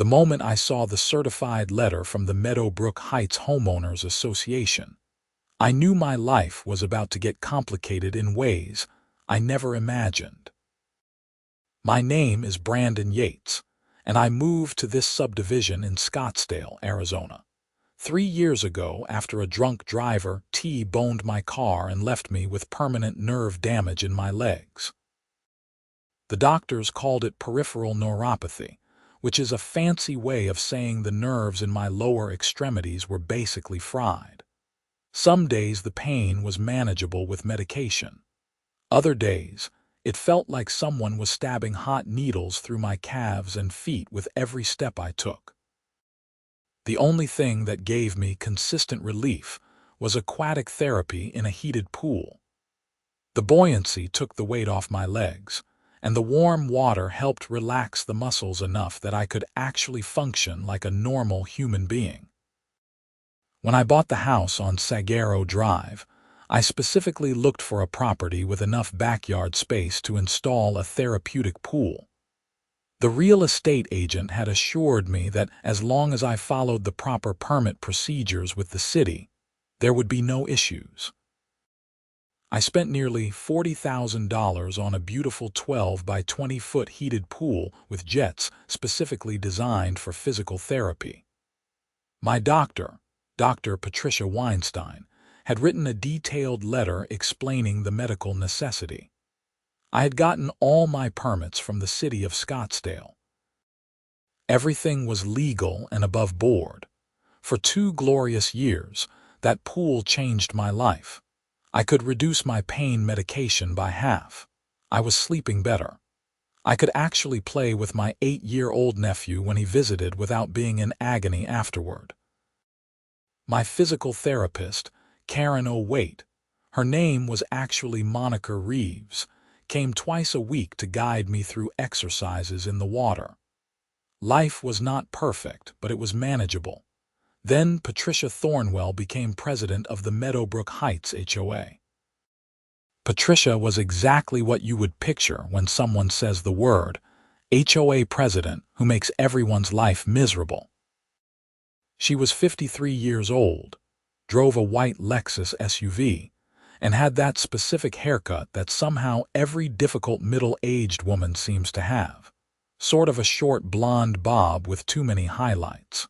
the moment I saw the certified letter from the Meadowbrook Heights Homeowners Association. I knew my life was about to get complicated in ways I never imagined. My name is Brandon Yates, and I moved to this subdivision in Scottsdale, Arizona. 3 years ago, after a drunk driver T-boned my car and left me with permanent nerve damage in my legs. The doctors called it peripheral neuropathy, which is a fancy way of saying the nerves in my lower extremities were basically fried. Some days the pain was manageable with medication. Other days, it felt like someone was stabbing hot needles through my calves and feet with every step I took. The only thing that gave me consistent relief was aquatic therapy in a heated pool. The buoyancy took the weight off my legs, and the warm water helped relax the muscles enough that I could actually function like a normal human being. When I bought the house on Saguaro Drive, I specifically looked for a property with enough backyard space to install a therapeutic pool. The real estate agent had assured me that as long as I followed the proper permit procedures with the city, there would be no issues. I spent nearly $40,000 on a beautiful 12 by 20-foot heated pool with jets specifically designed for physical therapy. My doctor, Dr. Patricia Weinstein, had written a detailed letter explaining the medical necessity. I had gotten all my permits from the city of Scottsdale. Everything was legal and above board. For 2 glorious years, that pool changed my life. I could reduce my pain medication by half. I was sleeping better. I could actually play with my 8-year-old nephew when he visited without being in agony afterward. My physical therapist, Karen O'Waite, her name was actually Monica Reeves, came twice a week to guide me through exercises in the water. Life was not perfect, but it was manageable. Then Patricia Thornwell became president of the Meadowbrook Heights HOA. Patricia was exactly what you would picture when someone says the word HOA president who makes everyone's life miserable. She was 53 years old, drove a white Lexus SUV, and had that specific haircut that somehow every difficult middle-aged woman seems to have, sort of a short blonde bob with too many highlights.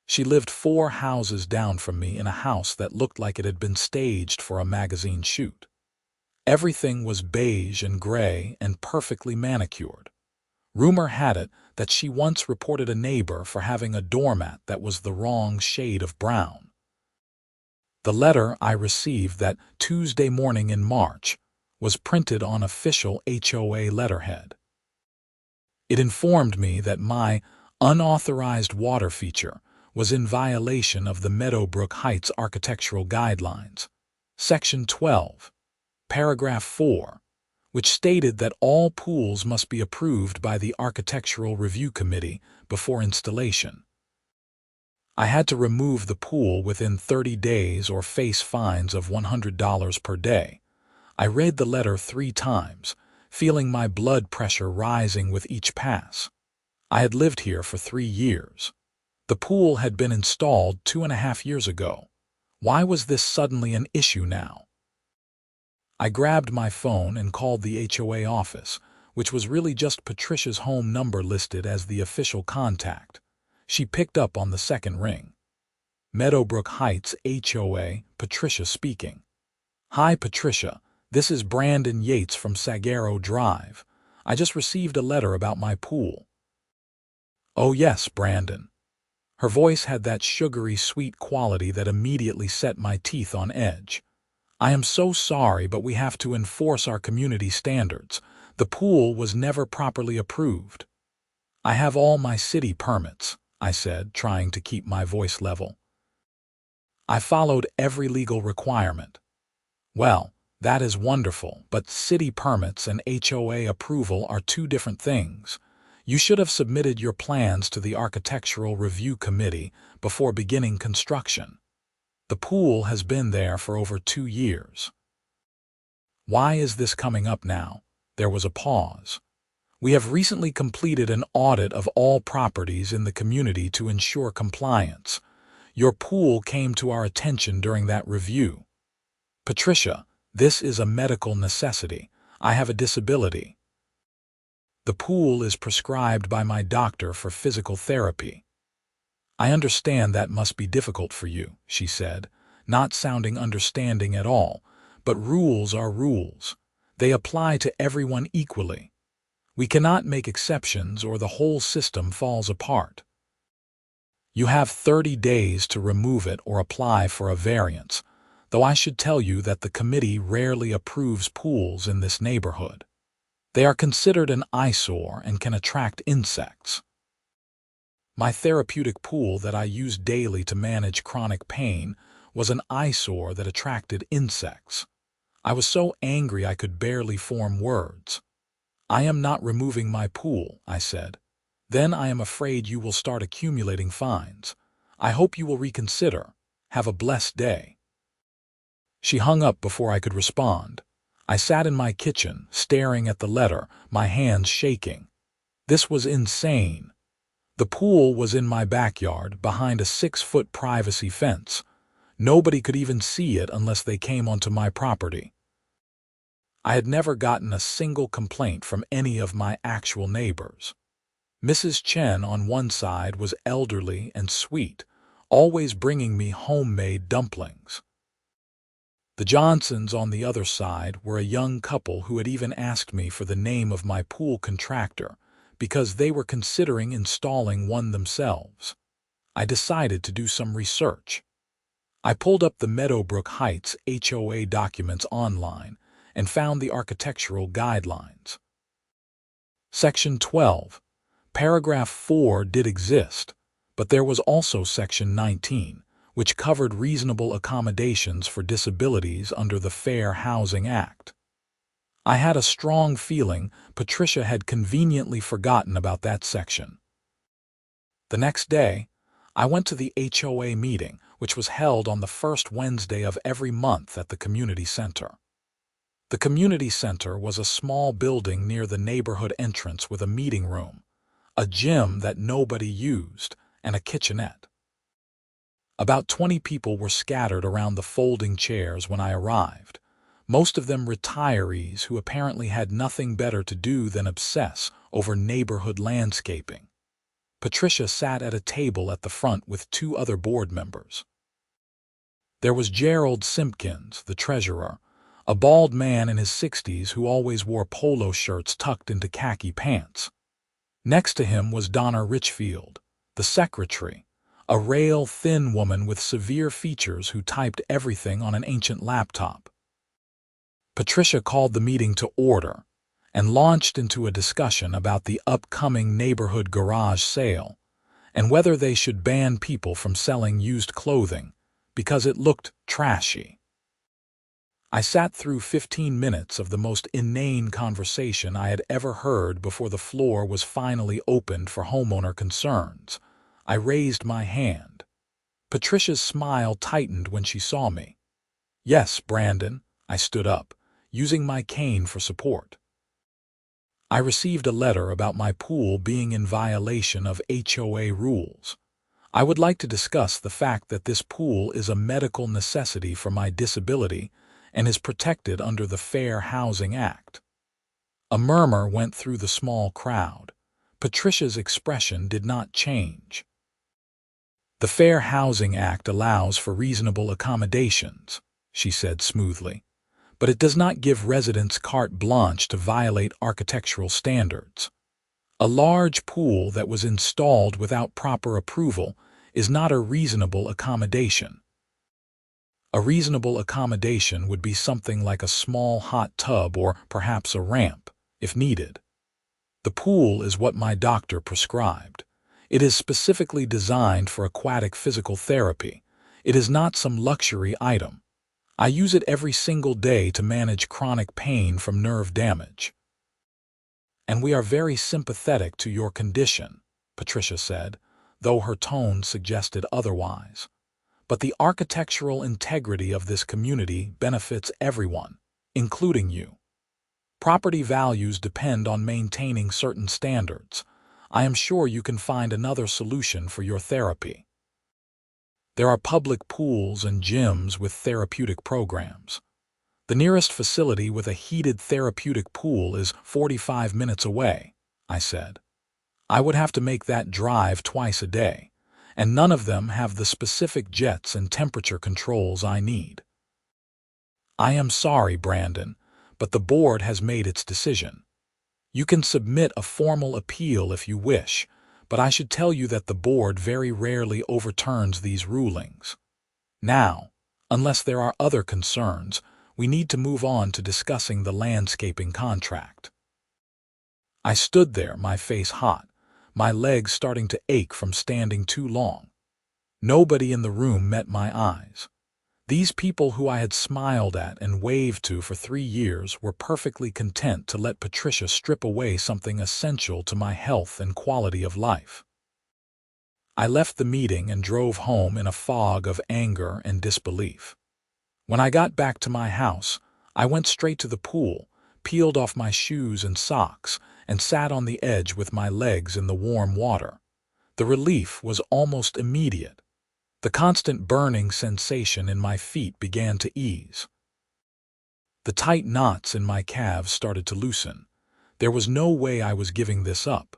She lived 4 houses down from me in a house that looked like it had been staged for a magazine shoot. Everything was beige and gray and perfectly manicured. Rumor had it that she once reported a neighbor for having a doormat that was the wrong shade of brown. The letter I received that Tuesday morning in March was printed on official HOA letterhead. It informed me that my unauthorized water feature was in violation of the Meadowbrook Heights Architectural Guidelines, Section 12, Paragraph 4, which stated that all pools must be approved by the Architectural Review Committee before installation. I had to remove the pool within 30 days or face fines of $100 per day. I read the letter 3 times, feeling my blood pressure rising with each pass. I had lived here for 3 years. The pool had been installed 2.5 years ago. Why was this suddenly an issue now? I grabbed my phone and called the HOA office, which was really just Patricia's home number listed as the official contact. She picked up on the second ring. Meadowbrook Heights HOA, Patricia speaking. Hi Patricia, this is Brandon Yates from Saguaro Drive. I just received a letter about my pool. Oh yes, Brandon. Her voice had that sugary sweet quality that immediately set my teeth on edge. I am so sorry, but we have to enforce our community standards. The pool was never properly approved. I have all my city permits, I said, trying to keep my voice level. I followed every legal requirement. Well, that is wonderful, but city permits and HOA approval are 2 different things. You should have submitted your plans to the Architectural Review Committee before beginning construction. The pool has been there for over 2 years. Why is this coming up now? There was a pause. We have recently completed an audit of all properties in the community to ensure compliance. Your pool came to our attention during that review. Patricia, this is a medical necessity. I have a disability. The pool is prescribed by my doctor for physical therapy. I understand that must be difficult for you, she said, not sounding understanding at all, but rules are rules. They apply to everyone equally. We cannot make exceptions or the whole system falls apart. You have 30 days to remove it or apply for a variance, though I should tell you that the committee rarely approves pools in this neighborhood. They are considered an eyesore and can attract insects. My therapeutic pool that I use daily to manage chronic pain was an eyesore that attracted insects. I was so angry I could barely form words. I am not removing my pool, I said. Then I am afraid you will start accumulating fines. I hope you will reconsider. Have a blessed day. She hung up before I could respond. I sat in my kitchen, staring at the letter, my hands shaking. This was insane. The pool was in my backyard, behind a 6-foot privacy fence. Nobody could even see it unless they came onto my property. I had never gotten a single complaint from any of my actual neighbors. Mrs. Chen on one side was elderly and sweet, always bringing me homemade dumplings. The Johnsons on the other side were a young couple who had even asked me for the name of my pool contractor because they were considering installing one themselves. I decided to do some research. I pulled up the Meadowbrook Heights HOA documents online and found the architectural guidelines. Section 12. Paragraph 4 did exist, but there was also Section 19, which covered reasonable accommodations for disabilities under the Fair Housing Act. I had a strong feeling Patricia had conveniently forgotten about that section. The next day, I went to the HOA meeting, which was held on the first Wednesday of every month at the community center. The community center was a small building near the neighborhood entrance with a meeting room, a gym that nobody used, and a kitchenette. About 20 people were scattered around the folding chairs when I arrived, most of them retirees who apparently had nothing better to do than obsess over neighborhood landscaping. Patricia sat at a table at the front with 2 other board members. There was Gerald Simpkins, the treasurer, a bald man in his 60s who always wore polo shirts tucked into khaki pants. Next to him was Donna Richfield, the secretary, a rail, thin woman with severe features who typed everything on an ancient laptop. Patricia called the meeting to order and launched into a discussion about the upcoming neighborhood garage sale and whether they should ban people from selling used clothing because it looked trashy. I sat through 15 minutes of the most inane conversation I had ever heard before the floor was finally opened for homeowner concerns. I raised my hand. Patricia's smile tightened when she saw me. Yes, Brandon, I stood up, using my cane for support. I received a letter about my pool being in violation of HOA rules. I would like to discuss the fact that this pool is a medical necessity for my disability and is protected under the Fair Housing Act. A murmur went through the small crowd. Patricia's expression did not change. The Fair Housing Act allows for reasonable accommodations, she said smoothly, but it does not give residents carte blanche to violate architectural standards. A large pool that was installed without proper approval is not a reasonable accommodation. A reasonable accommodation would be something like a small hot tub or perhaps a ramp, if needed. The pool is what my doctor prescribed. It is specifically designed for aquatic physical therapy. It is not some luxury item. I use it every single day to manage chronic pain from nerve damage. And we are very sympathetic to your condition, Patricia said, though her tone suggested otherwise. But the architectural integrity of this community benefits everyone, including you. Property values depend on maintaining certain standards. I am sure you can find another solution for your therapy. There are public pools and gyms with therapeutic programs. The nearest facility with a heated therapeutic pool is 45 minutes away, I said. I would have to make that drive twice a day, and none of them have the specific jets and temperature controls I need. I am sorry, Brandon, but the board has made its decision. You can submit a formal appeal if you wish, but I should tell you that the board very rarely overturns these rulings. Now, unless there are other concerns, we need to move on to discussing the landscaping contract. I stood there, my face hot, my legs starting to ache from standing too long. Nobody in the room met my eyes. These people who I had smiled at and waved to for 3 years were perfectly content to let Patricia strip away something essential to my health and quality of life. I left the meeting and drove home in a fog of anger and disbelief. When I got back to my house, I went straight to the pool, peeled off my shoes and socks, and sat on the edge with my legs in the warm water. The relief was almost immediate. The constant burning sensation in my feet began to ease. The tight knots in my calves started to loosen. There was no way I was giving this up.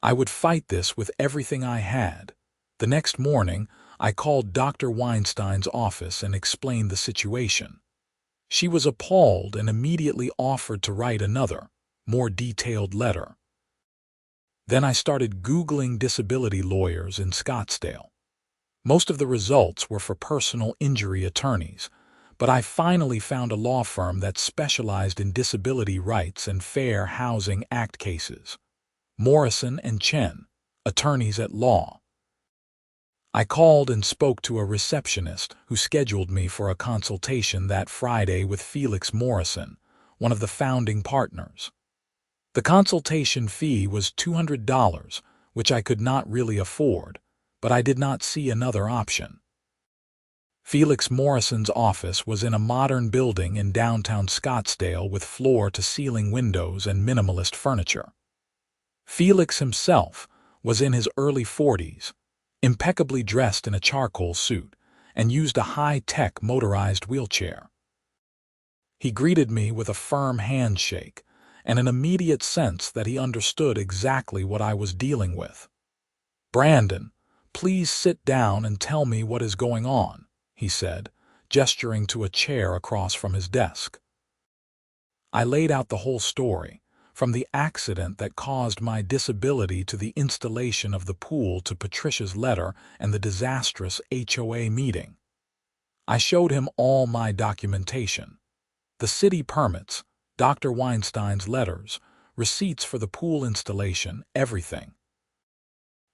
I would fight this with everything I had. The next morning, I called Dr. Weinstein's office and explained the situation. She was appalled and immediately offered to write another, more detailed letter. Then I started Googling disability lawyers in Scottsdale. Most of the results were for personal injury attorneys, but I finally found a law firm that specialized in disability rights and Fair Housing Act cases. Morrison and Chen, attorneys at law. I called and spoke to a receptionist who scheduled me for a consultation that Friday with Felix Morrison, one of the founding partners. The consultation fee was $200, which I could not really afford, but I did not see another option. Felix Morrison's office was in a modern building in downtown Scottsdale with floor-to-ceiling windows and minimalist furniture. Felix himself was in his early 40s, impeccably dressed in a charcoal suit, and used a high-tech motorized wheelchair. He greeted me with a firm handshake and an immediate sense that he understood exactly what I was dealing with. "Brandon, please sit down and tell me what is going on," he said, gesturing to a chair across from his desk. I laid out the whole story, from the accident that caused my disability to the installation of the pool to Patricia's letter and the disastrous HOA meeting. I showed him all my documentation: the city permits, Dr. Weinstein's letters, receipts for the pool installation, everything.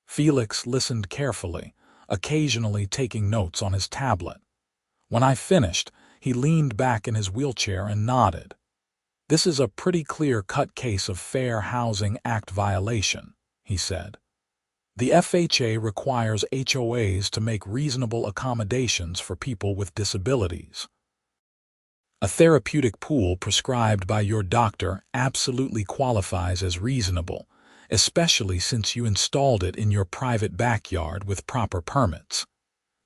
Felix listened carefully, occasionally taking notes on his tablet. When I finished, he leaned back in his wheelchair and nodded. "This is a pretty clear-cut case of Fair Housing Act violation," he said. "The FHA requires HOAs to make reasonable accommodations for people with disabilities. A therapeutic pool prescribed by your doctor absolutely qualifies as reasonable, especially since you installed it in your private backyard with proper permits.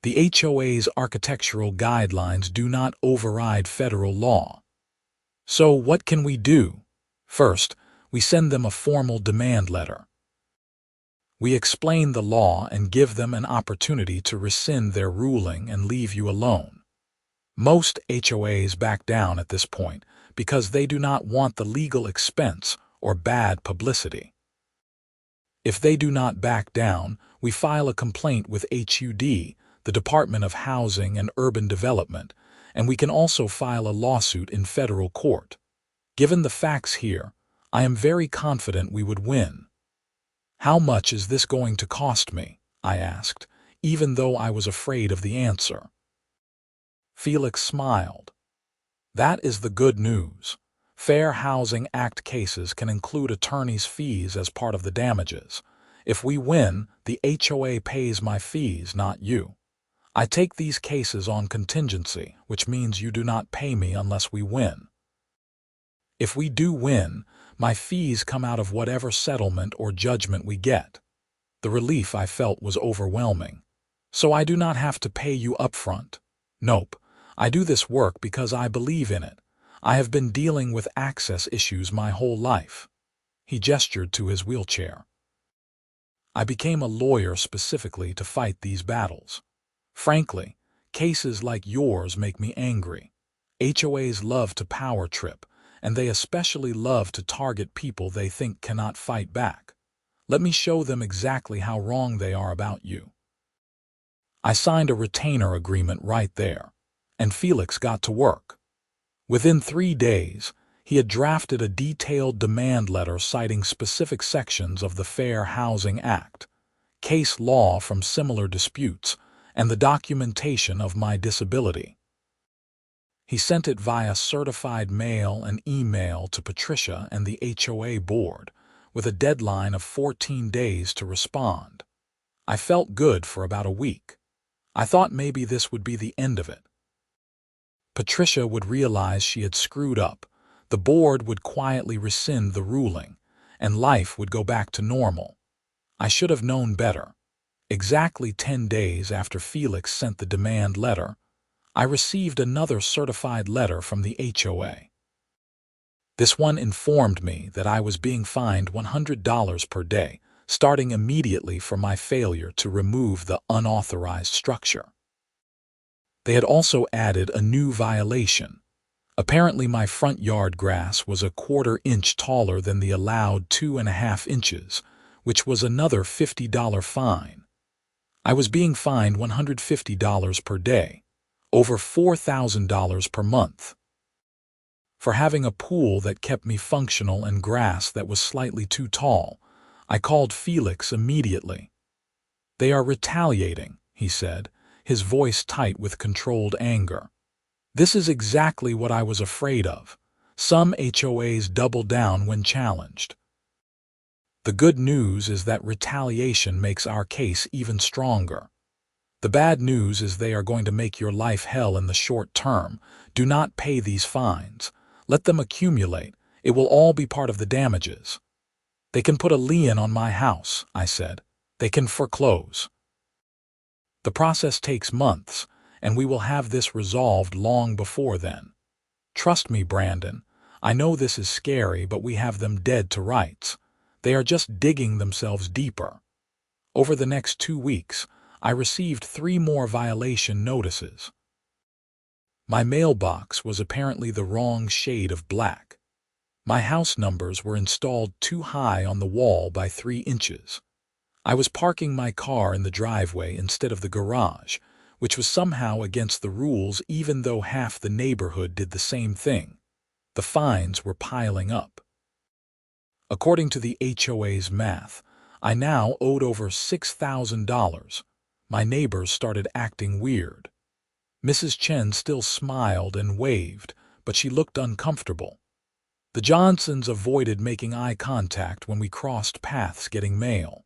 The HOA's architectural guidelines do not override federal law. So what can we do? First, we send them a formal demand letter. We explain the law and give them an opportunity to rescind their ruling and leave you alone. Most HOAs back down at this point because they do not want the legal expense or bad publicity. If they do not back down, we file a complaint with HUD, the Department of Housing and Urban Development, and we can also file a lawsuit in federal court. Given the facts here, I am very confident we would win." "How much is this going to cost me?" I asked, even though I was afraid of the answer. Felix smiled. "That is the good news. Fair Housing Act cases can include attorney's fees as part of the damages. If we win, the HOA pays my fees, not you. I take these cases on contingency, which means you do not pay me unless we win." If we do win, my fees come out of whatever settlement or judgment we get. The relief I felt was overwhelming. So I do not have to pay you upfront. Nope. I do this work because I believe in it. I have been dealing with access issues my whole life. He gestured to his wheelchair. I became a lawyer specifically to fight these battles. Frankly, cases like yours make me angry. HOAs love to power trip, and they especially love to target people they think cannot fight back. Let me show them exactly how wrong they are about you. I signed a retainer agreement right there, and Felix got to work. Within 3 days, he had drafted a detailed demand letter citing specific sections of the Fair Housing Act, case law from similar disputes, and the documentation of my disability. He sent it via certified mail and email to Patricia and the HOA board, with a deadline of 14 days to respond. I felt good for about a week. I thought maybe this would be the end of it. Patricia would realize she had screwed up, the board would quietly rescind the ruling, and life would go back to normal. I should have known better. Exactly 10 days after Felix sent the demand letter, I received another certified letter from the HOA. This one informed me that I was being fined $100 per day, starting immediately for my failure to remove the unauthorized structure. They had also added a new violation. Apparently my front yard grass was a 1/4 inch taller than the allowed 2.5 inches, which was another $50 fine. I was being fined $150 per day, over $4,000 per month. For having a pool that kept me functional and grass that was slightly too tall, I called Felix immediately. "They are retaliating," he said, his voice tight with controlled anger. "This is exactly what I was afraid of. Some HOAs double down when challenged. The good news is that retaliation makes our case even stronger. The bad news is they are going to make your life hell in the short term. Do not pay these fines. Let them accumulate. It will all be part of the damages." "They can put a lien on my house," I said. "They can foreclose. The process takes months, and we will have this resolved long before then. Trust me, Brandon. I know this is scary, but we have them dead to rights. They are just digging themselves deeper." Over the next 2 weeks, I received 3 more violation notices. My mailbox was apparently the wrong shade of black. My house numbers were installed too high on the wall by 3 inches. I was parking my car in the driveway instead of the garage, which was somehow against the rules even though half the neighborhood did the same thing. The fines were piling up. According to the HOA's math, I now owed over $6,000. My neighbors started acting weird. Mrs. Chen still smiled and waved, but she looked uncomfortable. The Johnsons avoided making eye contact when we crossed paths getting mail.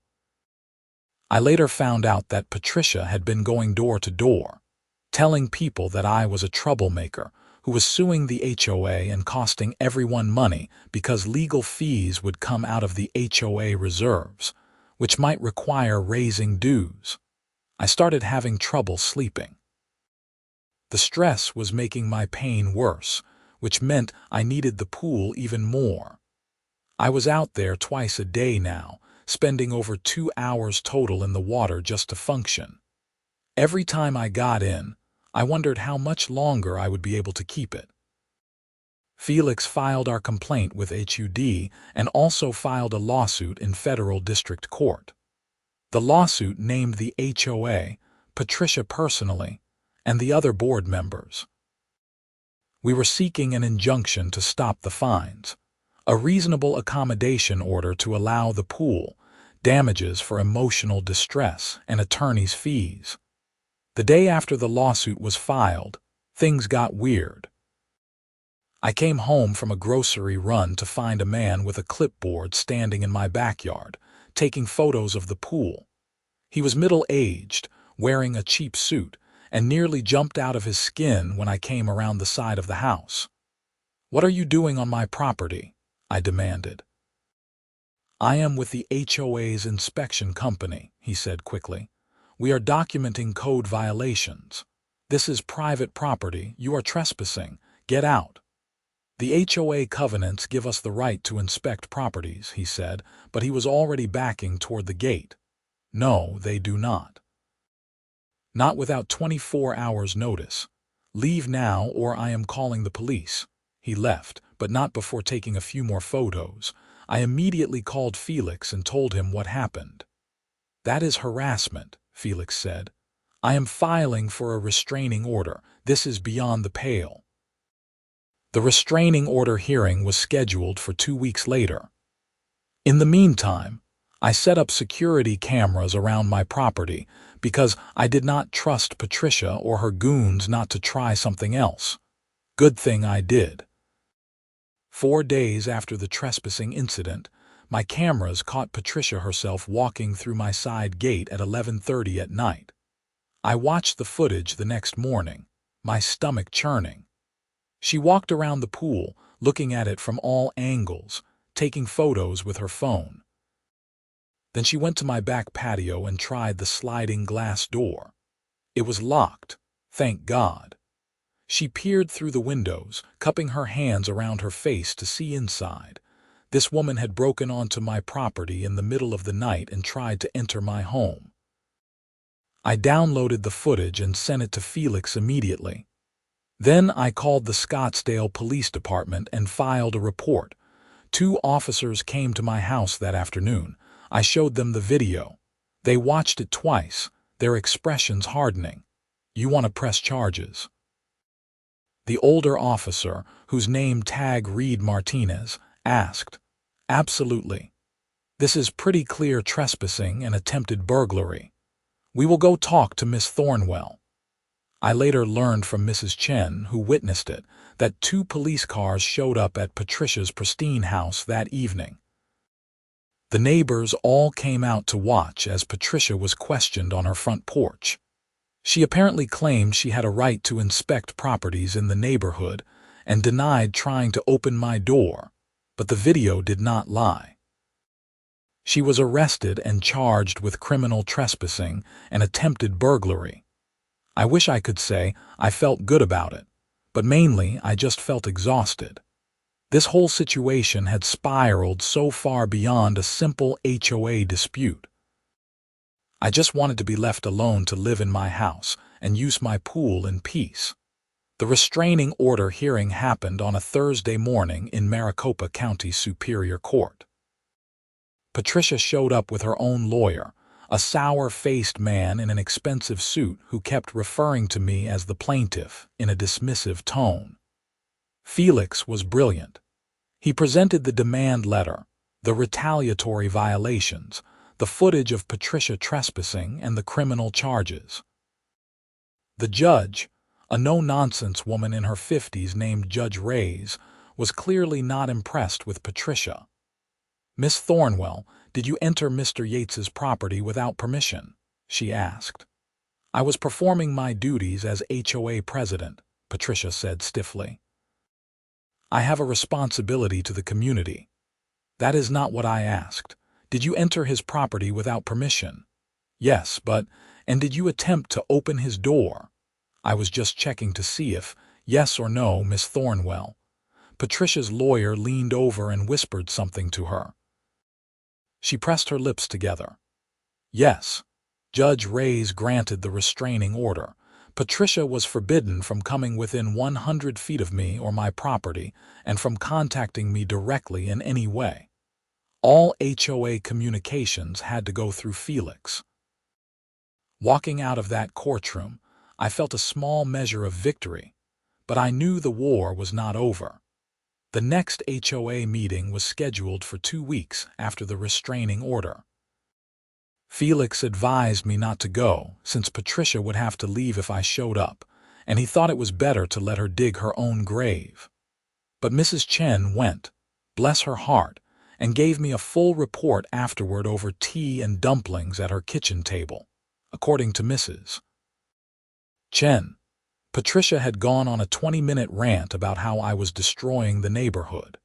I later found out that Patricia had been going door to door, telling people that I was a troublemaker who was suing the HOA and costing everyone money because legal fees would come out of the HOA reserves, which might require raising dues. I started having trouble sleeping. The stress was making my pain worse, which meant I needed the pool even more. I was out there twice a day now, spending over 2 hours total in the water just to function. Every time I got in, I wondered how much longer I would be able to keep it. Felix filed our complaint with HUD and also filed a lawsuit in federal district court. The lawsuit named the HOA, Patricia personally, and the other board members. We were seeking an injunction to stop the fines, a reasonable accommodation order to allow the pool, damages for emotional distress, and attorney's fees. The day after the lawsuit was filed, things got weird. I came home from a grocery run to find a man with a clipboard standing in my backyard, taking photos of the pool. He was middle-aged, wearing a cheap suit, and nearly jumped out of his skin when I came around the side of the house. "What are you doing on my property?" I demanded. "I am with the HOA's inspection company," he said quickly. "We are documenting code violations. This is private property. You are trespassing. Get out." "The HOA covenants give us the right to inspect properties," he said, but he was already backing toward the gate. "No, they do not. Not without 24 hours' notice. Leave now or I am calling the police." He left, but not before taking a few more photos. I immediately called Felix and told him what happened. "That is harassment," Felix said. "I am filing for a restraining order. This is beyond the pale." The restraining order hearing was scheduled for 2 weeks later. In the meantime, I set up security cameras around my property because I did not trust Patricia or her goons not to try something else. Good thing I did. 4 days after the trespassing incident, my cameras caught Patricia herself walking through my side gate at 11:30 at night. I watched the footage the next morning, my stomach churning. She walked around the pool, looking at it from all angles, taking photos with her phone. Then she went to my back patio and tried the sliding glass door. It was locked, thank God. She peered through the windows, cupping her hands around her face to see inside. This woman had broken onto my property in the middle of the night and tried to enter my home. I downloaded the footage and sent it to Felix immediately. Then I called the Scottsdale Police Department and filed a report. 2 officers came to my house that afternoon. I showed them the video. They watched it twice, their expressions hardening. "You want to press charges?" The older officer, whose name tag Reed Martinez, asked. "Absolutely. This is pretty clear trespassing and attempted burglary. We will go talk to Miss Thornwell." I later learned from Mrs. Chen, who witnessed it, that 2 police cars showed up at Patricia's pristine house that evening. The neighbors all came out to watch as Patricia was questioned on her front porch. She apparently claimed she had a right to inspect properties in the neighborhood and denied trying to open my door, but the video did not lie. She was arrested and charged with criminal trespassing and attempted burglary. I wish I could say I felt good about it, but mainly I just felt exhausted. This whole situation had spiraled so far beyond a simple HOA dispute. I just wanted to be left alone to live in my house and use my pool in peace. The restraining order hearing happened on a Thursday morning in Maricopa County Superior Court. Patricia showed up with her own lawyer, a sour-faced man in an expensive suit who kept referring to me as the plaintiff in a dismissive tone. Felix was brilliant. He presented the demand letter, the retaliatory violations, the footage of Patricia trespassing, and the criminal charges. The judge, a no-nonsense woman in her 50s named Judge Reyes, was clearly not impressed with Patricia. "Miss Thornwell, did you enter Mr. Yates's property without permission?" she asked. "I was performing my duties as HOA president," Patricia said stiffly. "I have a responsibility to the community." "That is not what I asked. Did you enter his property without permission?" "Yes, and did you attempt to open his door?" "I was just checking to see if, yes or no, Miss Thornwell." Patricia's lawyer leaned over and whispered something to her. She pressed her lips together. "Yes." Judge Reyes granted the restraining order. Patricia was forbidden from coming within 100 feet of me or my property and from contacting me directly in any way. All HOA communications had to go through Felix. Walking out of that courtroom, I felt a small measure of victory, but I knew the war was not over. The next HOA meeting was scheduled for 2 weeks after the restraining order. Felix advised me not to go, since Patricia would have to leave if I showed up, and he thought it was better to let her dig her own grave. But Mrs. Chen went, bless her heart, and gave me a full report afterward over tea and dumplings at her kitchen table, according to Mrs. Chen. Patricia had gone on a 20-minute rant about how I was destroying the neighborhood.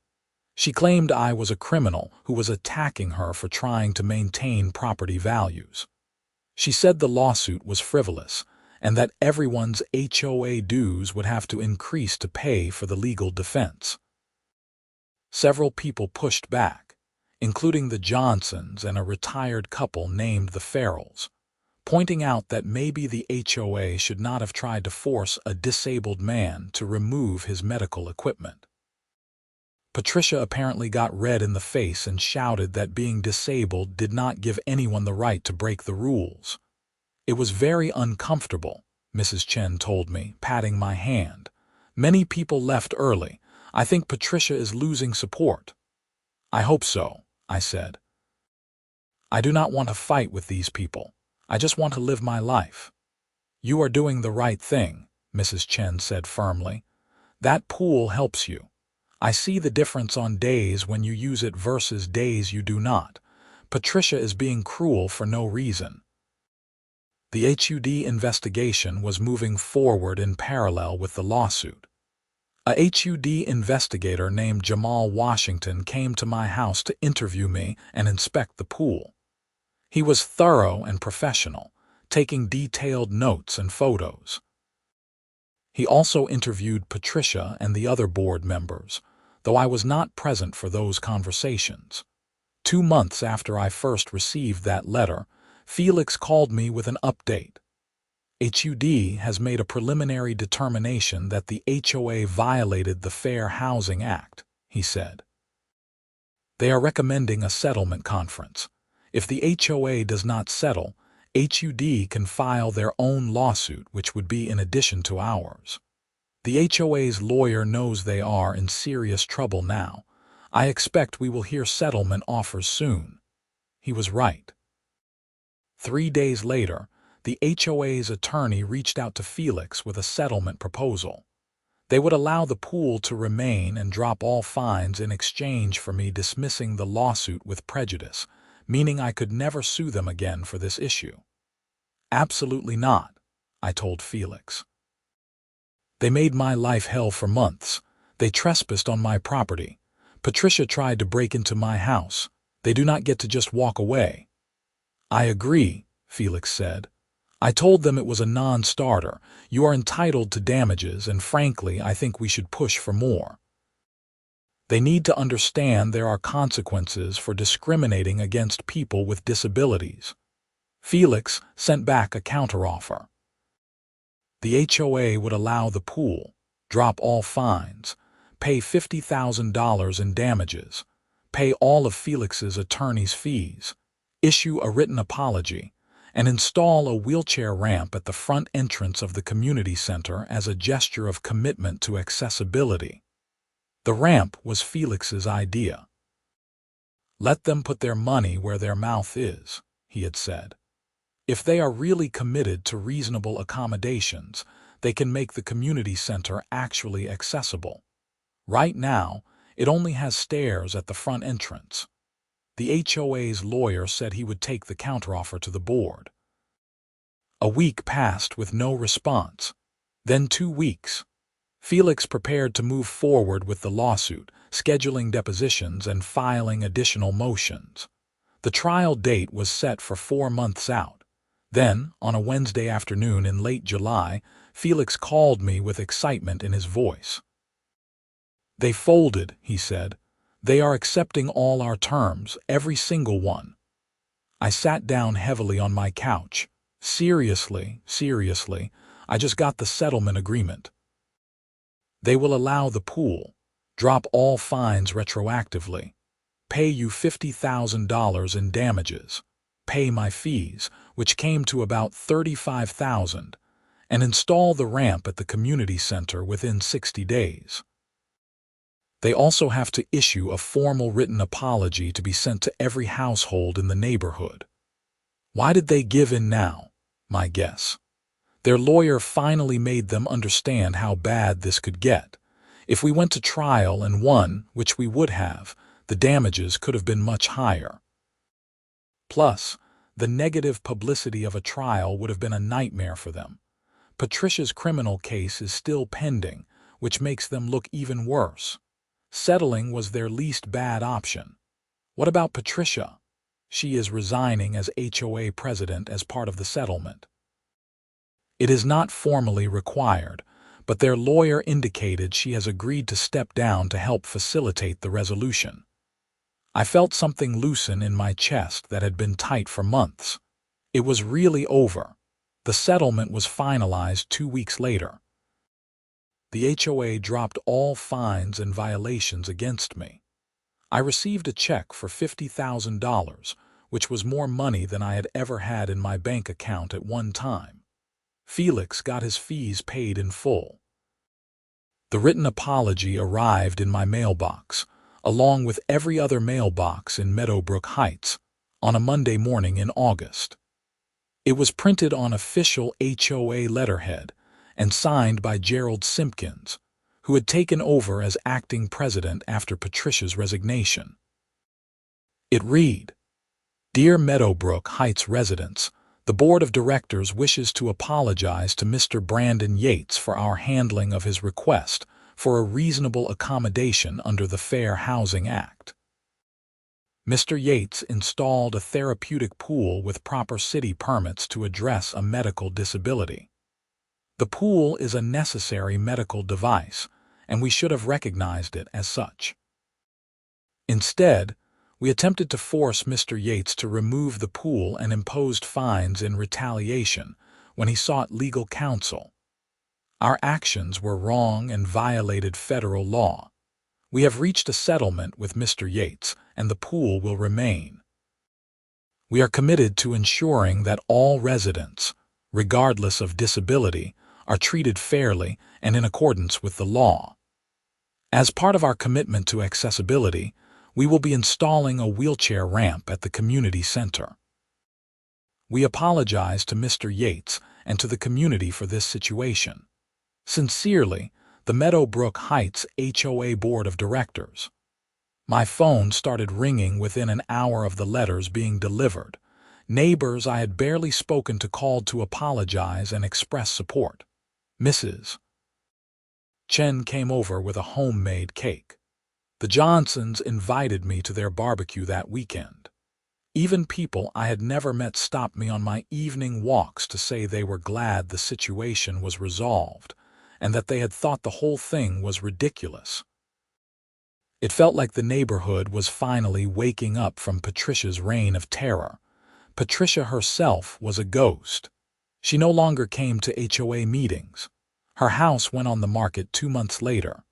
She claimed I was a criminal who was attacking her for trying to maintain property values. She said the lawsuit was frivolous and that everyone's HOA dues would have to increase to pay for the legal defense. Several people pushed back, including the Johnsons and a retired couple named the Farrells, pointing out that maybe the HOA should not have tried to force a disabled man to remove his medical equipment. Patricia apparently got red in the face and shouted that being disabled did not give anyone the right to break the rules. It was very uncomfortable, Mrs. Chen told me, patting my hand. Many people left early. I think Patricia is losing support. I hope so, I said. I do not want to fight with these people. I just want to live my life. You are doing the right thing, Mrs. Chen said firmly. That pool helps you. I see the difference on days when you use it versus days you do not. Patricia is being cruel for no reason. The HUD investigation was moving forward in parallel with the lawsuit. A HUD investigator named Jamal Washington came to my house to interview me and inspect the pool. He was thorough and professional, taking detailed notes and photos. He also interviewed Patricia and the other board members, though I was not present for those conversations. 2 months after I first received that letter, Felix called me with an update. HUD has made a preliminary determination that the HOA violated the Fair Housing Act, he said. They are recommending a settlement conference. If the HOA does not settle, HUD can file their own lawsuit, which would be in addition to ours. The HOA's lawyer knows they are in serious trouble now. I expect we will hear settlement offers soon. He was right. 3 days later, the HOA's attorney reached out to Felix with a settlement proposal. They would allow the pool to remain and drop all fines in exchange for me dismissing the lawsuit with prejudice, meaning I could never sue them again for this issue. Absolutely not, I told Felix. They made my life hell for months. They trespassed on my property. Patricia tried to break into my house. They do not get to just walk away. I agree, Felix said. I told them it was a non-starter. You are entitled to damages, and frankly, I think we should push for more. They need to understand there are consequences for discriminating against people with disabilities. Felix sent back a counteroffer. The HOA would allow the pool, drop all fines, pay $50,000 in damages, pay all of Felix's attorney's fees, issue a written apology, and install a wheelchair ramp at the front entrance of the community center as a gesture of commitment to accessibility. The ramp was Felix's idea. Let them put their money where their mouth is, he had said. If they are really committed to reasonable accommodations, they can make the community center actually accessible. Right now, it only has stairs at the front entrance. The HOA's lawyer said he would take the counteroffer to the board. A week passed with no response. Then 2 weeks. Felix prepared to move forward with the lawsuit, scheduling depositions and filing additional motions. The trial date was set for 4 months out. Then, on a Wednesday afternoon in late July, Felix called me with excitement in his voice. They folded, he said. They are accepting all our terms, every single one. I sat down heavily on my couch. Seriously, I just got the settlement agreement. They will allow the pool, drop all fines retroactively, pay you $50,000 in damages, pay my fees, which came to about $35,000, and install the ramp at the community center within 60 days. They also have to issue a formal written apology to be sent to every household in the neighborhood. Why did they give in now? My guess. Their lawyer finally made them understand how bad this could get. If we went to trial and won, which we would have, the damages could have been much higher. Plus, the negative publicity of a trial would have been a nightmare for them. Patricia's criminal case is still pending, which makes them look even worse. Settling was their least bad option. What about Patricia? She is resigning as HOA president as part of the settlement. It is not formally required, but their lawyer indicated she has agreed to step down to help facilitate the resolution. I felt something loosen in my chest that had been tight for months. It was really over. The settlement was finalized 2 weeks later. The HOA dropped all fines and violations against me. I received a check for $50,000, which was more money than I had ever had in my bank account at one time. Felix got his fees paid in full. The written apology arrived in my mailbox, along with every other mailbox in Meadowbrook Heights, on a Monday morning in August. It was printed on official HOA letterhead and signed by Gerald Simpkins, who had taken over as acting president after Patricia's resignation. It read, "Dear Meadowbrook Heights residents, the Board of Directors wishes to apologize to Mr. Brandon Yates for our handling of his request for a reasonable accommodation under the Fair Housing Act. Mr. Yates installed a therapeutic pool with proper city permits to address a medical disability. The pool is a necessary medical device, and we should have recognized it as such. Instead, we attempted to force Mr. Yates to remove the pool and imposed fines in retaliation when he sought legal counsel. Our actions were wrong and violated federal law. We have reached a settlement with Mr. Yates, and the pool will remain. We are committed to ensuring that all residents, regardless of disability, are treated fairly and in accordance with the law. As part of our commitment to accessibility, we will be installing a wheelchair ramp at the community center. We apologize to Mr. Yates and to the community for this situation. Sincerely, the Meadowbrook Heights HOA Board of Directors." My phone started ringing within an hour of the letters being delivered. Neighbors I had barely spoken to called to apologize and express support. Mrs. Chen came over with a homemade cake. The Johnsons invited me to their barbecue that weekend. Even people I had never met stopped me on my evening walks to say they were glad the situation was resolved and that they had thought the whole thing was ridiculous. It felt like the neighborhood was finally waking up from Patricia's reign of terror. Patricia herself was a ghost. She no longer came to HOA meetings. Her house went on the market 2 months later.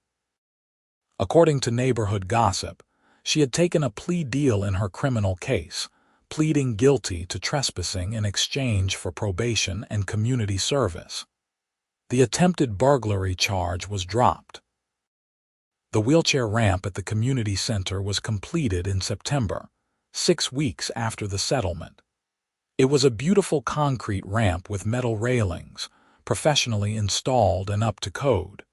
According to neighborhood gossip, she had taken a plea deal in her criminal case, pleading guilty to trespassing in exchange for probation and community service. The attempted burglary charge was dropped. The wheelchair ramp at the community center was completed in September, 6 weeks after the settlement. It was a beautiful concrete ramp with metal railings, professionally installed and up to code.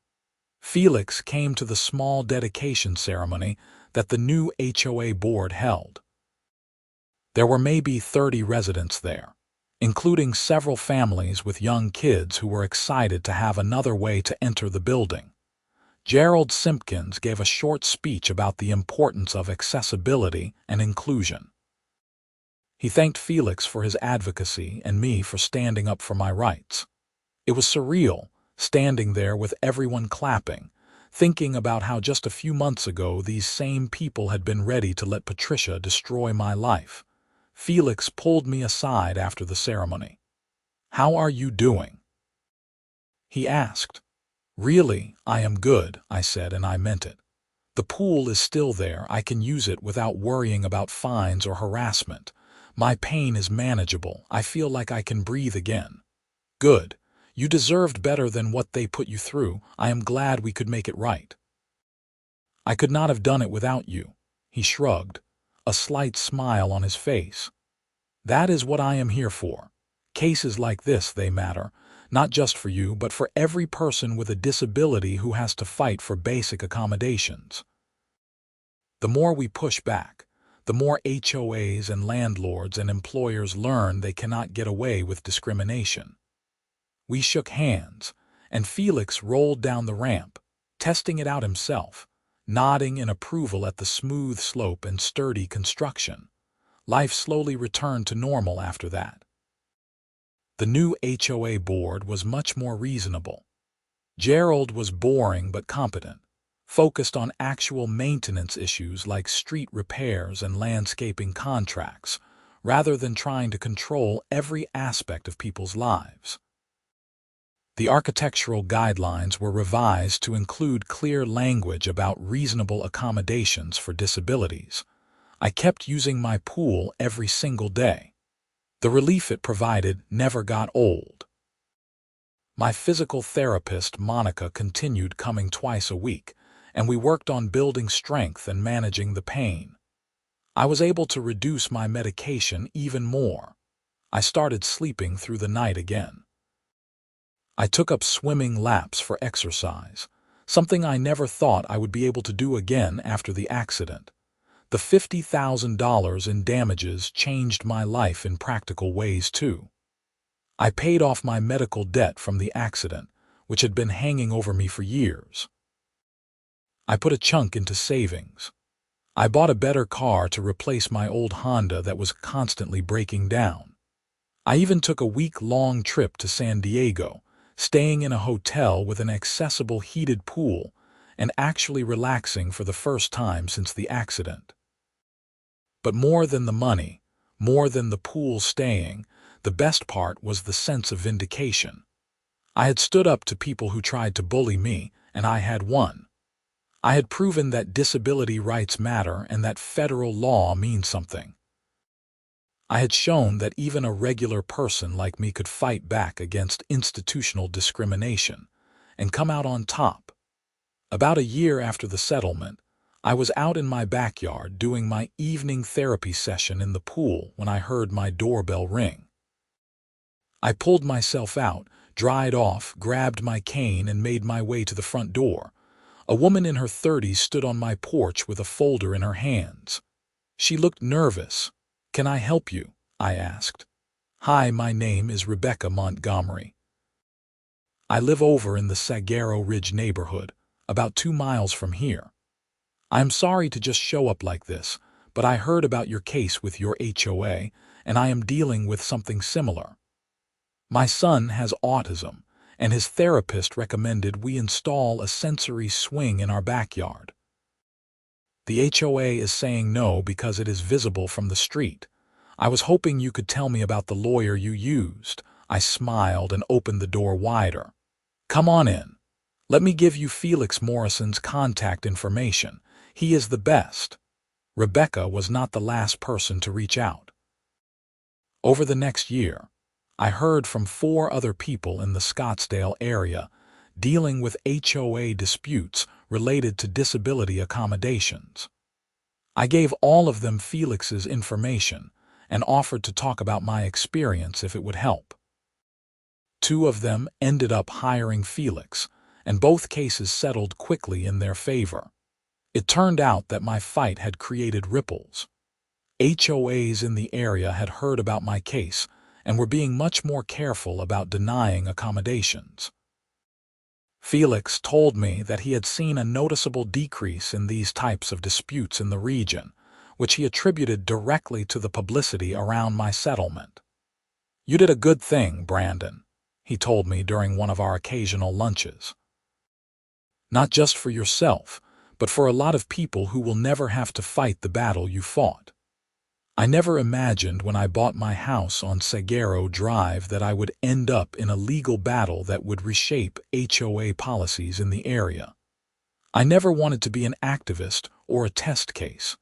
Felix came to the small dedication ceremony that the new HOA board held. There were maybe 30 residents there, including several families with young kids who were excited to have another way to enter the building. Gerald Simpkins gave a short speech about the importance of accessibility and inclusion. He thanked Felix for his advocacy and me for standing up for my rights. It was surreal, standing there with everyone clapping, thinking about how just a few months ago these same people had been ready to let Patricia destroy my life. Felix pulled me aside after the ceremony. "How are you doing?" he asked. "Really, I am good," I said, and I meant it. "The pool is still there. I can use it without worrying about fines or harassment. My pain is manageable. I feel like I can breathe again." "Good. You deserved better than what they put you through. I am glad we could make it right." "I could not have done it without you," he shrugged, a slight smile on his face. "That is what I am here for. Cases like this, they matter, not just for you, but for every person with a disability who has to fight for basic accommodations." The more we push back, the more HOAs and landlords and employers learn they cannot get away with discrimination. We shook hands, and Felix rolled down the ramp, testing it out himself, nodding in approval at the smooth slope and sturdy construction. Life slowly returned to normal after that. The new HOA board was much more reasonable. Gerald was boring but competent, focused on actual maintenance issues like street repairs and landscaping contracts, rather than trying to control every aspect of people's lives. The architectural guidelines were revised to include clear language about reasonable accommodations for disabilities. I kept using my pool every single day. The relief it provided never got old. My physical therapist, Monica, continued coming twice a week, and we worked on building strength and managing the pain. I was able to reduce my medication even more. I started sleeping through the night again. I took up swimming laps for exercise, something I never thought I would be able to do again after the accident. The $50,000 in damages changed my life in practical ways too. I paid off my medical debt from the accident, which had been hanging over me for years. I put a chunk into savings. I bought a better car to replace my old Honda that was constantly breaking down. I even took a week-long trip to San Diego, staying in a hotel with an accessible heated pool and actually relaxing for the first time since the accident. But more than the money, more than the pool staying, the best part was the sense of vindication. I had stood up to people who tried to bully me, and I had won. I had proven that disability rights matter and that federal law means something. I had shown that even a regular person like me could fight back against institutional discrimination and come out on top. About a year after the settlement, I was out in my backyard doing my evening therapy session in the pool when I heard my doorbell ring. I pulled myself out, dried off, grabbed my cane, and made my way to the front door. A woman in her 30s stood on my porch with a folder in her hands. She looked nervous. "Can I help you?" I asked. "Hi, my name is Rebecca Montgomery. I live over in the Saguaro Ridge neighborhood, about 2 miles from here. I'm sorry to just show up like this, but I heard about your case with your HOA, and I am dealing with something similar. My son has autism, and his therapist recommended we install a sensory swing in our backyard. The HOA is saying no because it is visible from the street. I was hoping you could tell me about the lawyer you used." I smiled and opened the door wider. "Come on in. Let me give you Felix Morrison's contact information. He is the best." Rebecca was not the last person to reach out. Over the next year, I heard from 4 other people in the Scottsdale area dealing with HOA disputes related to disability accommodations. I gave all of them Felix's information and offered to talk about my experience if it would help. 2 of them ended up hiring Felix, and both cases settled quickly in their favor. It turned out that my fight had created ripples. HOAs in the area had heard about my case and were being much more careful about denying accommodations. Felix told me that he had seen a noticeable decrease in these types of disputes in the region, which he attributed directly to the publicity around my settlement. "You did a good thing, Brandon," he told me during one of our occasional lunches. "Not just for yourself, but for a lot of people who will never have to fight the battle you fought. I never imagined when I bought my house on Saguaro Drive that I would end up in a legal battle that would reshape HOA policies in the area. I never wanted to be an activist or a test case.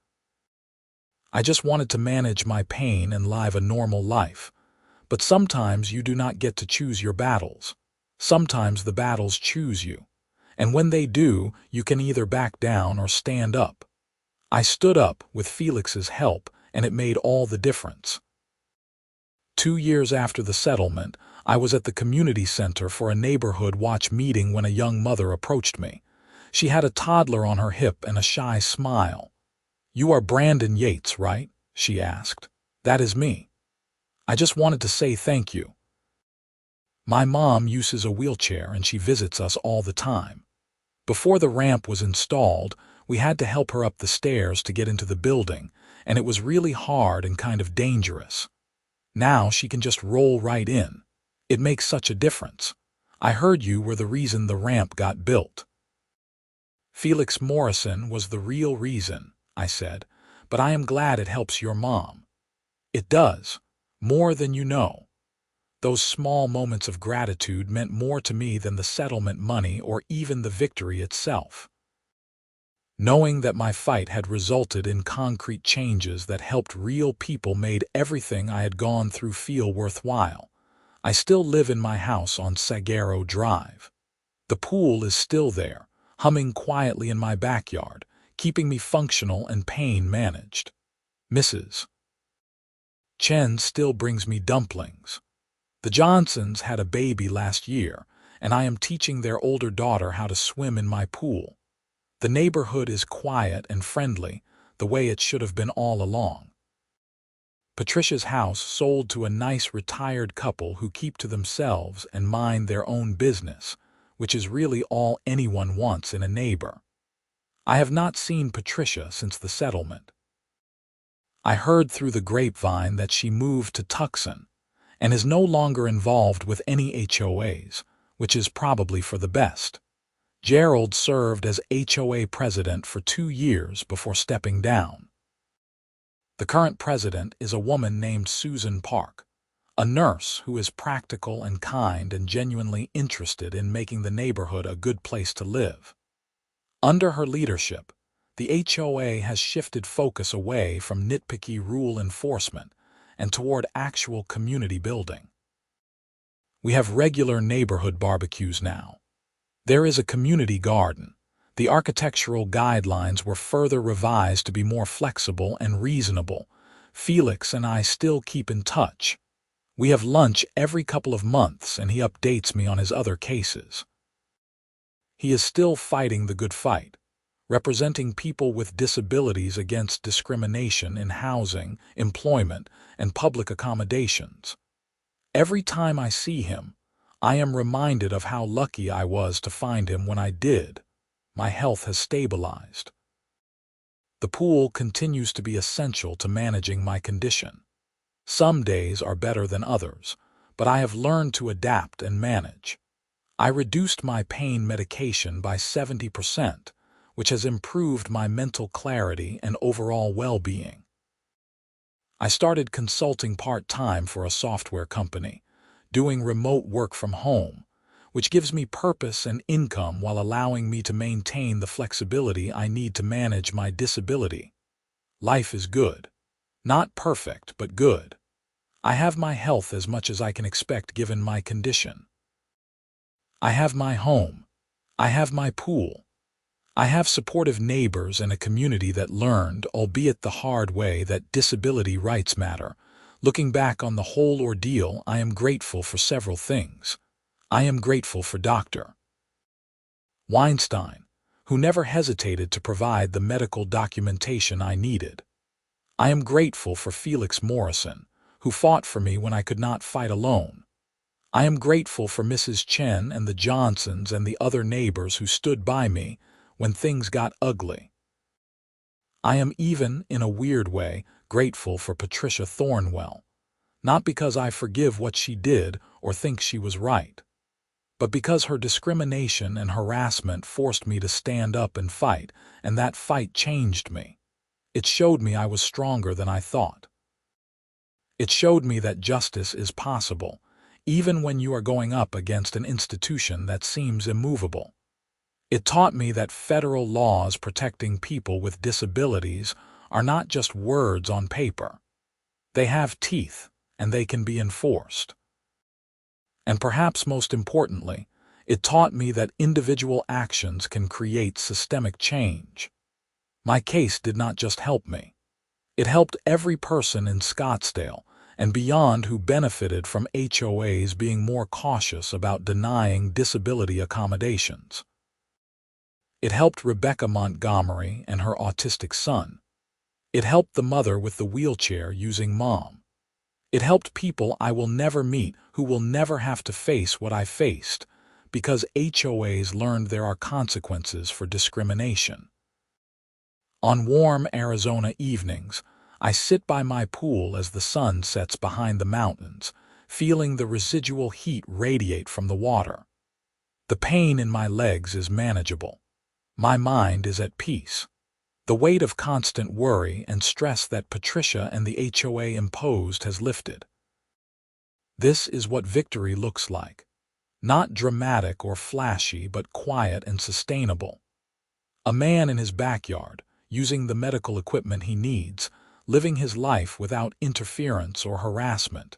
I just wanted to manage my pain and live a normal life. But sometimes you do not get to choose your battles. Sometimes the battles choose you. And when they do, you can either back down or stand up. I stood up with Felix's help, and it made all the difference." 2 years after the settlement, I was at the community center for a neighborhood watch meeting when a young mother approached me. She had a toddler on her hip and a shy smile. "You are Brandon Yates, right?" she asked. "That is me. I just wanted to say thank you." My mom uses a wheelchair and she visits us all the time. Before the ramp was installed, we had to help her up the stairs to get into the building, and it was really hard and kind of dangerous. Now she can just roll right in. It makes such a difference. I heard you were the reason the ramp got built. Felix Morrison was the real reason, I said, but I am glad it helps your mom. It does, more than you know. Those small moments of gratitude meant more to me than the settlement money or even the victory itself. Knowing that my fight had resulted in concrete changes that helped real people made everything I had gone through feel worthwhile. I still live in my house on Saguaro Drive. The pool is still there, humming quietly in my backyard, keeping me functional and pain managed. Mrs. Chen still brings me dumplings. The Johnsons had a baby last year, and I am teaching their older daughter how to swim in my pool. The neighborhood is quiet and friendly, the way it should have been all along. Patricia's house sold to a nice retired couple who keep to themselves and mind their own business, which is really all anyone wants in a neighbor. I have not seen Patricia since the settlement. I heard through the grapevine that she moved to Tucson and is no longer involved with any HOAs, which is probably for the best. Gerald served as HOA president for 2 years before stepping down. The current president is a woman named Susan Park, a nurse who is practical and kind and genuinely interested in making the neighborhood a good place to live. Under her leadership, the HOA has shifted focus away from nitpicky rule enforcement and toward actual community building. We have regular neighborhood barbecues now. There is a community garden. The architectural guidelines were further revised to be more flexible and reasonable. Felix and I still keep in touch. We have lunch every couple of months and he updates me on his other cases. He is still fighting the good fight, representing people with disabilities against discrimination in housing, employment, and public accommodations. Every time I see him, I am reminded of how lucky I was to find him when I did. My health has stabilized. The pool continues to be essential to managing my condition. Some days are better than others, but I have learned to adapt and manage. I reduced my pain medication by 70%, which has improved my mental clarity and overall well-being. I started consulting part-time for a software company, doing remote work from home, which gives me purpose and income while allowing me to maintain the flexibility I need to manage my disability. Life is good. Not perfect, but good. I have my health as much as I can expect given my condition. I have my home. I have my pool. I have supportive neighbors and a community that learned, albeit the hard way, that disability rights matter. Looking back on the whole ordeal, I am grateful for several things. I am grateful for Dr. Weinstein, who never hesitated to provide the medical documentation I needed. I am grateful for Felix Morrison, who fought for me when I could not fight alone. I am grateful for Mrs. Chen and the Johnsons and the other neighbors who stood by me when things got ugly. I am even, in a weird way, grateful for Patricia Thornwell, not because I forgive what she did or think she was right, but because her discrimination and harassment forced me to stand up and fight, and that fight changed me. It showed me I was stronger than I thought. It showed me that justice is possible, even when you are going up against an institution that seems immovable. It taught me that federal laws protecting people with disabilities are not just words on paper. They have teeth, and they can be enforced. And perhaps most importantly, it taught me that individual actions can create systemic change. My case did not just help me. It helped every person in Scottsdale and beyond who benefited from HOAs being more cautious about denying disability accommodations. It helped Rebecca Montgomery and her autistic son. It helped the mother with the wheelchair using Mom. It helped people I will never meet who will never have to face what I faced, because HOAs learned there are consequences for discrimination. On warm Arizona evenings, I sit by my pool as the sun sets behind the mountains, feeling the residual heat radiate from the water. The pain in my legs is manageable. My mind is at peace. The weight of constant worry and stress that Patricia and the HOA imposed has lifted. This is what victory looks like. Not dramatic or flashy, but quiet and sustainable. A man in his backyard, using the medical equipment he needs, living his life without interference or harassment.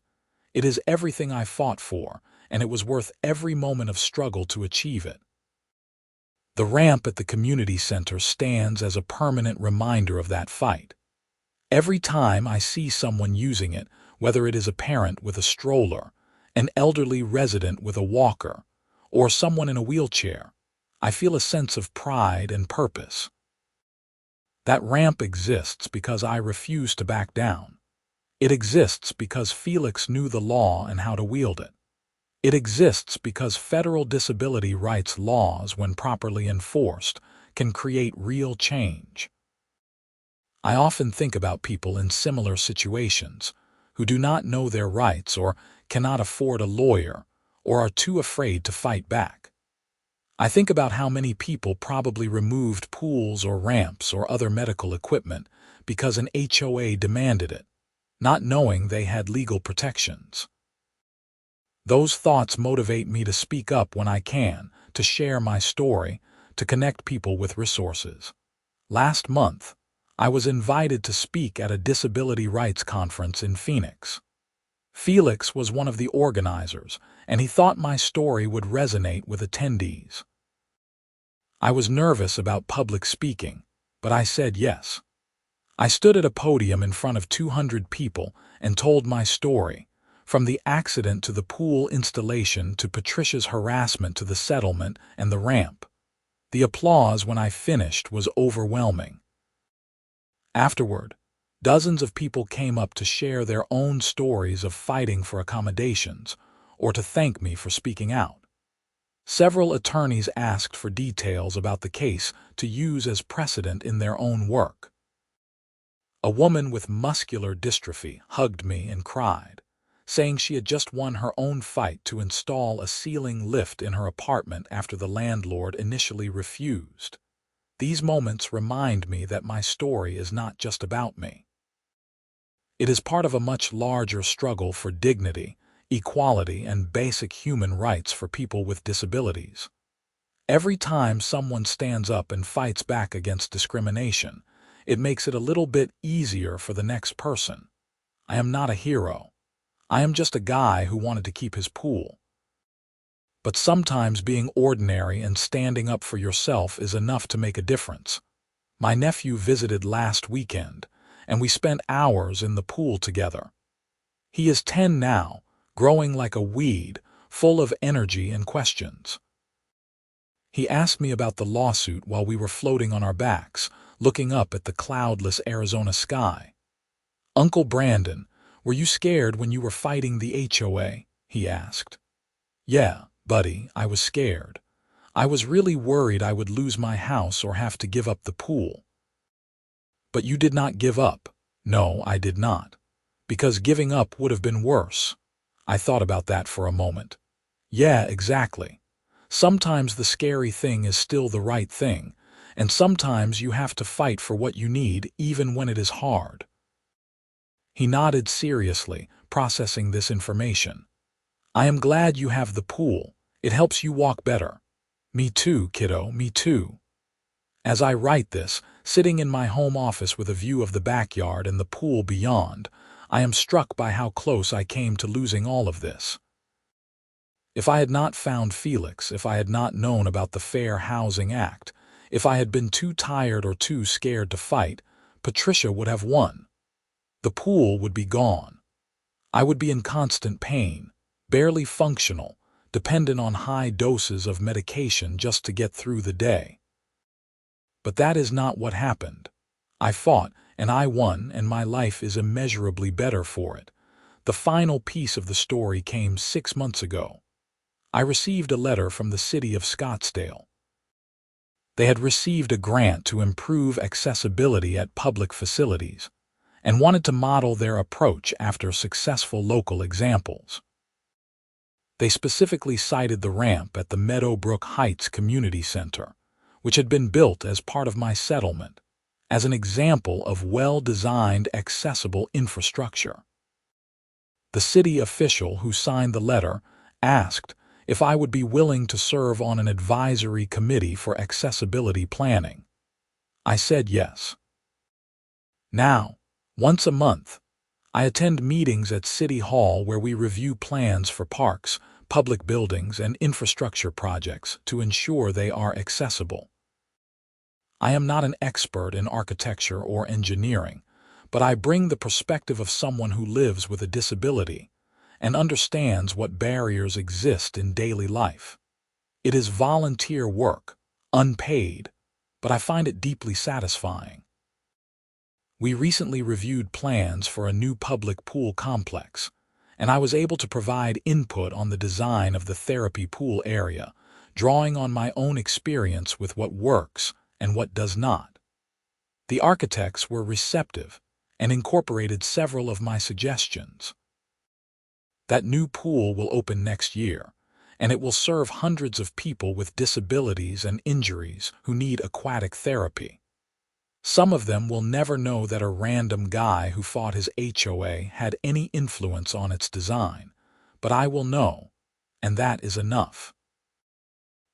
It is everything I fought for, and it was worth every moment of struggle to achieve it. The ramp at the community center stands as a permanent reminder of that fight. Every time I see someone using it, whether it is a parent with a stroller, an elderly resident with a walker, or someone in a wheelchair, I feel a sense of pride and purpose. That ramp exists because I refuse to back down. It exists because Felix knew the law and how to wield it. It exists because federal disability rights laws, when properly enforced, can create real change. I often think about people in similar situations who do not know their rights or cannot afford a lawyer or are too afraid to fight back. I think about how many people probably removed pools or ramps or other medical equipment because an HOA demanded it, not knowing they had legal protections. Those thoughts motivate me to speak up when I can, to share my story, to connect people with resources. Last month, I was invited to speak at a disability rights conference in Phoenix. Felix was one of the organizers, and he thought my story would resonate with attendees. I was nervous about public speaking, but I said yes. I stood at a podium in front of 200 people and told my story, from the accident to the pool installation to Patricia's harassment to the settlement and the ramp. The applause when I finished was overwhelming. Afterward, dozens of people came up to share their own stories of fighting for accommodations or to thank me for speaking out. Several attorneys asked for details about the case to use as precedent in their own work. A woman with muscular dystrophy hugged me and cried, saying she had just won her own fight to install a ceiling lift in her apartment after the landlord initially refused. These moments remind me that my story is not just about me. It is part of a much larger struggle for dignity, equality, and basic human rights for people with disabilities. Every time someone stands up and fights back against discrimination, it makes it a little bit easier for the next person. I am not a hero. I am just a guy who wanted to keep his pool. But sometimes being ordinary and standing up for yourself is enough to make a difference. My nephew visited last weekend, and we spent hours in the pool together. He is 10 now, growing like a weed, full of energy and questions. He asked me about the lawsuit while we were floating on our backs, looking up at the cloudless Arizona sky. "Uncle Brandon, were you scared when you were fighting the HOA?" he asked. "Yeah, buddy, I was scared. I was really worried I would lose my house or have to give up the pool." "But you did not give up." "No, I did not. Because giving up would have been worse." I thought about that for a moment. Yeah, exactly. Sometimes the scary thing is still the right thing, and sometimes you have to fight for what you need even when it is hard. He nodded seriously, processing this information. "I am glad you have the pool. It helps you walk better." "Me too, kiddo, me too." As I write this, sitting in my home office with a view of the backyard and the pool beyond, I am struck by how close I came to losing all of this. If I had not found Felix, if I had not known about the Fair Housing Act, if I had been too tired or too scared to fight, Patricia would have won. The pool would be gone. I would be in constant pain, barely functional, dependent on high doses of medication just to get through the day. But that is not what happened. I fought, and I won, and my life is immeasurably better for it. The final piece of the story came 6 months ago. I received a letter from the city of Scottsdale. They had received a grant to improve accessibility at public facilities and wanted to model their approach after successful local examples. They specifically cited the ramp at the Meadowbrook Heights Community Center, which had been built as part of my settlement, as an example of well-designed, accessible infrastructure. The city official who signed the letter asked if I would be willing to serve on an advisory committee for accessibility planning. I said yes. Now, once a month, I attend meetings at City Hall where we review plans for parks, public buildings, and infrastructure projects to ensure they are accessible. I am not an expert in architecture or engineering, but I bring the perspective of someone who lives with a disability and understands what barriers exist in daily life. It is volunteer work, unpaid, but I find it deeply satisfying. We recently reviewed plans for a new public pool complex, and I was able to provide input on the design of the therapy pool area, drawing on my own experience with what works and what does not. The architects were receptive and incorporated several of my suggestions. That new pool will open next year, and it will serve hundreds of people with disabilities and injuries who need aquatic therapy. Some of them will never know that a random guy who fought his HOA had any influence on its design, but I will know, and that is enough.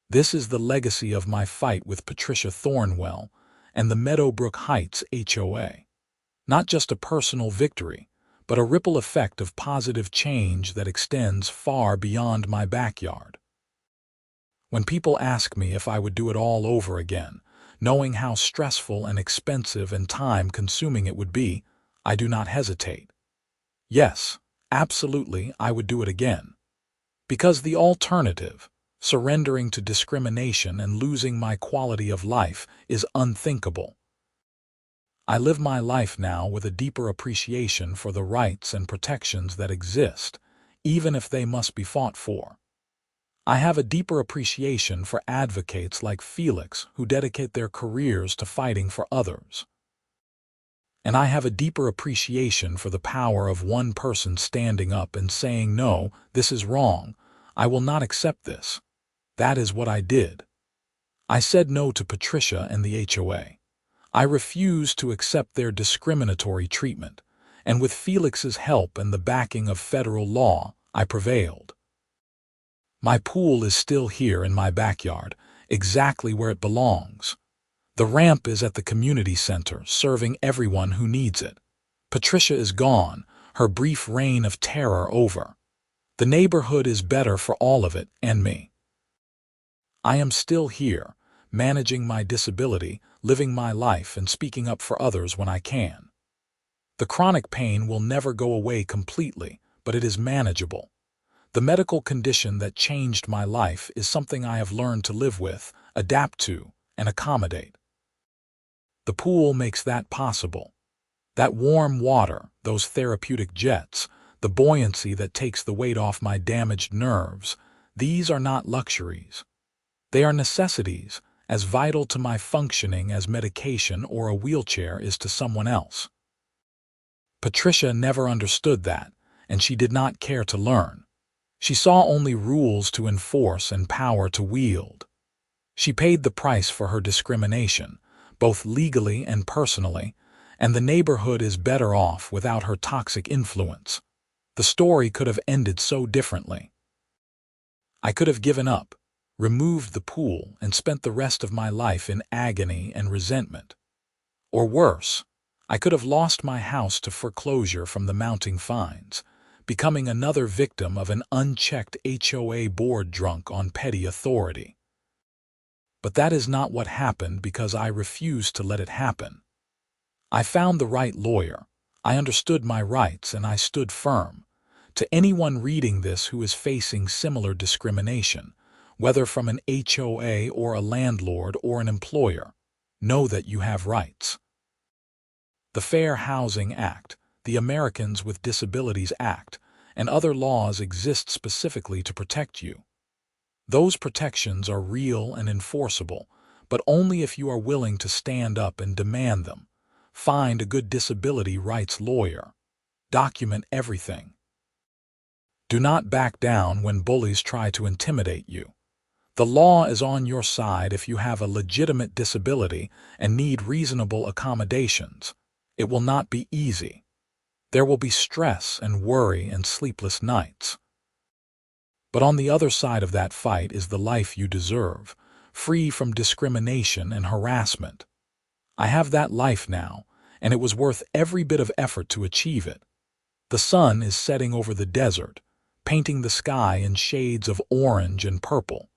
This is the legacy of my fight with Patricia Thornwell and the Meadowbrook Heights HOA. Not just a personal victory, but a ripple effect of positive change that extends far beyond my backyard. When people ask me if I would do it all over again, knowing how stressful and expensive and time-consuming it would be, I do not hesitate. Yes, absolutely, I would do it again. Because the alternative, surrendering to discrimination and losing my quality of life, is unthinkable. I live my life now with a deeper appreciation for the rights and protections that exist, even if they must be fought for. I have a deeper appreciation for advocates like Felix who dedicate their careers to fighting for others. And I have a deeper appreciation for the power of one person standing up and saying, "No, this is wrong. I will not accept this." That is what I did. I said no to Patricia and the HOA. I refused to accept their discriminatory treatment, and with Felix's help and the backing of federal law, I prevailed. My pool is still here in my backyard, exactly where it belongs. The ramp is at the community center, serving everyone who needs it. Patricia is gone, her brief reign of terror over. The neighborhood is better for all of it and me. I am still here, managing my disability, living my life, and speaking up for others when I can. The chronic pain will never go away completely, but it is manageable. The medical condition that changed my life is something I have learned to live with, adapt to, and accommodate. The pool makes that possible. That warm water, those therapeutic jets, the buoyancy that takes the weight off my damaged nerves, these are not luxuries. They are necessities, as vital to my functioning as medication or a wheelchair is to someone else. Patricia never understood that, and she did not care to learn. She saw only rules to enforce and power to wield. She paid the price for her discrimination, both legally and personally, and the neighborhood is better off without her toxic influence. The story could have ended so differently. I could have given up, removed the pool, and spent the rest of my life in agony and resentment. Or worse, I could have lost my house to foreclosure from the mounting fines, becoming another victim of an unchecked HOA board drunk on petty authority. But that is not what happened because I refused to let it happen. I found the right lawyer, I understood my rights, and I stood firm. To anyone reading this who is facing similar discrimination, whether from an HOA or a landlord or an employer, know that you have rights. The Fair Housing Act, the Americans with Disabilities Act, and other laws exist specifically to protect you. Those protections are real and enforceable, but only if you are willing to stand up and demand them. Find a good disability rights lawyer. Document everything. Do not back down when bullies try to intimidate you. The law is on your side if you have a legitimate disability and need reasonable accommodations. It will not be easy. There will be stress and worry and sleepless nights. But on the other side of that fight is the life you deserve, free from discrimination and harassment. I have that life now, and it was worth every bit of effort to achieve it. The sun is setting over the desert, painting the sky in shades of orange and purple.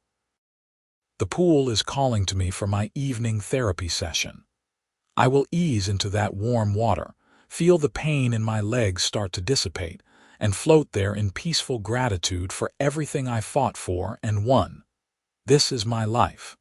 The pool is calling to me for my evening therapy session. I will ease into that warm water, feel the pain in my legs start to dissipate, and float there in peaceful gratitude for everything I fought for and won. This is my life.